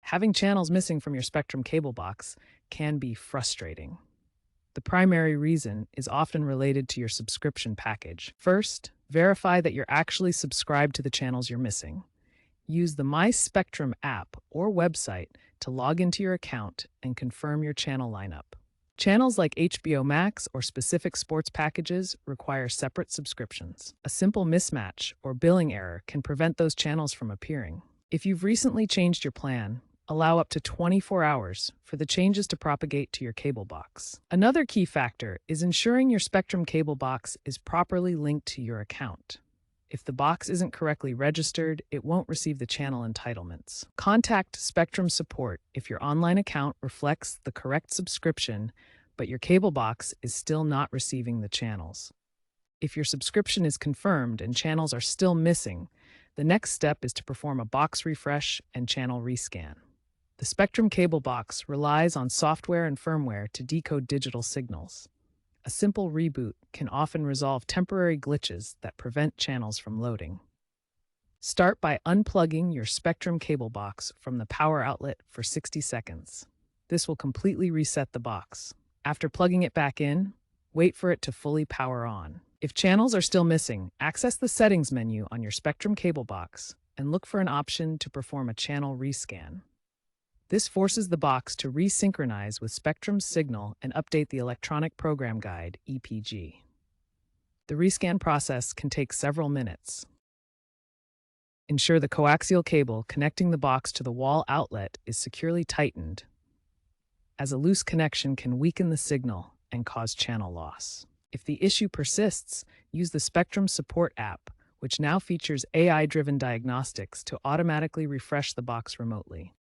Having channels missing from your Spectrum cable box can be frustrating. The primary reason is often related to your subscription package. First, verify that you're actually subscribed to the channels you're missing. Use the My Spectrum app or website to log into your account and confirm your channel lineup. Channels like HBO Max or specific sports packages require separate subscriptions. A simple mismatch or billing error can prevent those channels from appearing. If you've recently changed your plan, allow up to 24 hours for the changes to propagate to your cable box. Another key factor is ensuring your Spectrum cable box is properly linked to your account. If the box isn't correctly registered, it won't receive the channel entitlements. Contact Spectrum support if your online account reflects the correct subscription, but your cable box is still not receiving the channels. If your subscription is confirmed and channels are still missing, the next step is to perform a box refresh and channel rescan. The Spectrum cable box relies on software and firmware to decode digital signals. A simple reboot can often resolve temporary glitches that prevent channels from loading. Start by unplugging your Spectrum cable box from the power outlet for 60 seconds. This will completely reset the box. After plugging it back in, wait for it to fully power on. If channels are still missing, access the Settings menu on your Spectrum cable box and look for an option to perform a channel rescan. This forces the box to resynchronize with Spectrum's signal and update the Electronic Program Guide, EPG. The rescan process can take several minutes. Ensure the coaxial cable connecting the box to the wall outlet is securely tightened, as a loose connection can weaken the signal and cause channel loss. If the issue persists, use the Spectrum Support app, which now features AI-driven diagnostics to automatically refresh the box remotely.